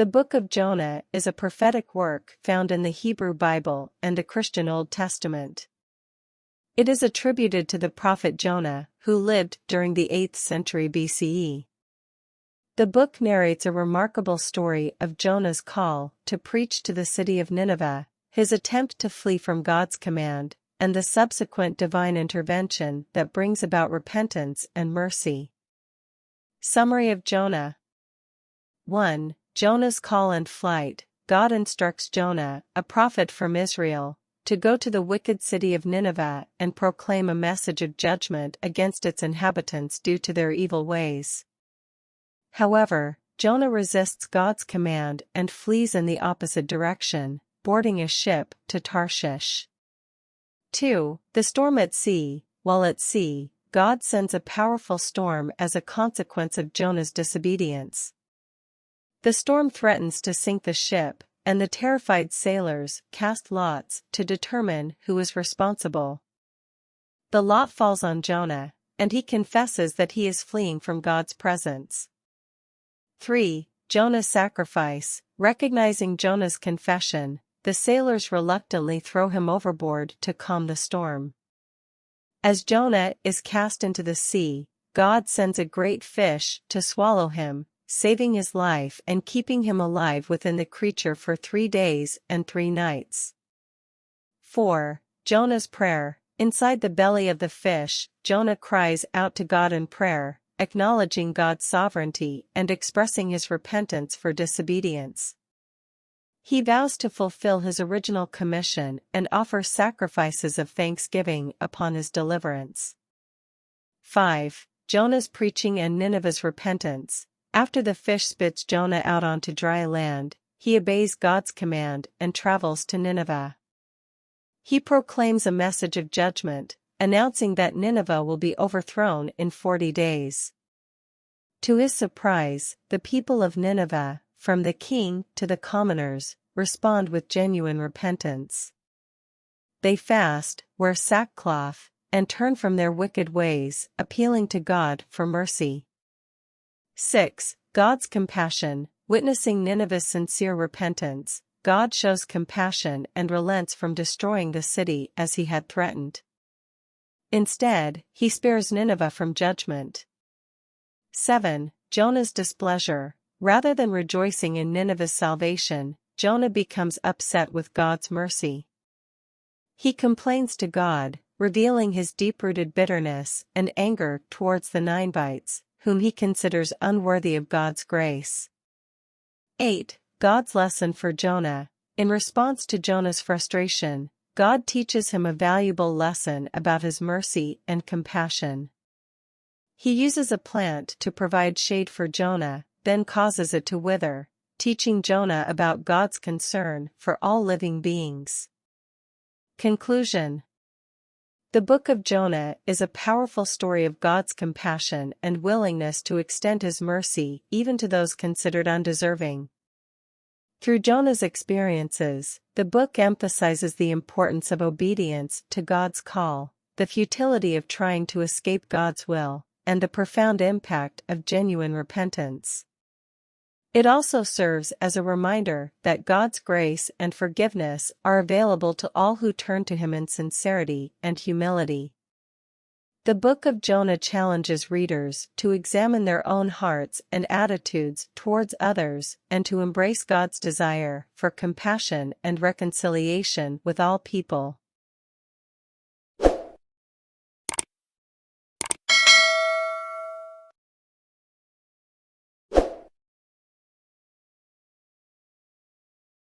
The Book of Jonah is a prophetic work found in the Hebrew Bible and the Christian Old Testament. It is attributed to the prophet Jonah, who lived during the 8th century BCE. The book narrates a remarkable story of Jonah's call to preach to the city of Nineveh, his attempt to flee from God's command, and the subsequent divine intervention that brings about repentance and mercy. Summary of Jonah. 1. Jonah's call and flight. God instructs Jonah, a prophet from Israel, to go to the wicked city of Nineveh and proclaim a message of judgment against its inhabitants due to their evil ways. However, Jonah resists God's command and flees in the opposite direction, boarding a ship to Tarshish. 2. The storm at sea. While at sea, God sends a powerful storm as a consequence of Jonah's disobedience. The storm threatens to sink the ship, and the terrified sailors cast lots to determine who is responsible. The lot falls on Jonah, and he confesses that he is fleeing from God's presence. 3. Jonah's sacrifice. Recognizing Jonah's confession, the sailors reluctantly throw him overboard to calm the storm. As Jonah is cast into the sea, God sends a great fish to swallow him, saving his life and keeping him alive within the creature for 3 days and 3 nights. 4. Jonah's prayer. Inside the belly of the fish, Jonah cries out to God in prayer, acknowledging God's sovereignty and expressing his repentance for disobedience. He vows to fulfill his original commission and offers sacrifices of thanksgiving upon his deliverance. 5. Jonah's preaching and Nineveh's repentance. After the fish spits Jonah out onto dry land, he obeys God's command and travels to Nineveh. He proclaims a message of judgment, announcing that Nineveh will be overthrown in 40 days. To his surprise, the people of Nineveh, from the king to the commoners, respond with genuine repentance. They fast, wear sackcloth, and turn from their wicked ways, appealing to God for mercy. 6. God's compassion. Witnessing Nineveh's sincere repentance, God shows compassion and relents from destroying the city as he had threatened. Instead, he spares Nineveh from judgment. 7. Jonah's displeasure. Rather than rejoicing in Nineveh's salvation, Jonah becomes upset with God's mercy. He complains to God, revealing his deep-rooted bitterness and anger towards the Ninevites, whom he considers unworthy of God's grace. 8. God's lesson for Jonah. In response to Jonah's frustration, God teaches him a valuable lesson about his mercy and compassion. He uses a plant to provide shade for Jonah, then causes it to wither, teaching Jonah about God's concern for all living beings. Conclusion. The Book of Jonah is a powerful story of God's compassion and willingness to extend his mercy even to those considered undeserving. Through Jonah's experiences, the book emphasizes the importance of obedience to God's call, the futility of trying to escape God's will, and the profound impact of genuine repentance. It also serves as a reminder that God's grace and forgiveness are available to all who turn to him in sincerity and humility. The Book of Jonah challenges readers to examine their own hearts and attitudes towards others and to embrace God's desire for compassion and reconciliation with all people.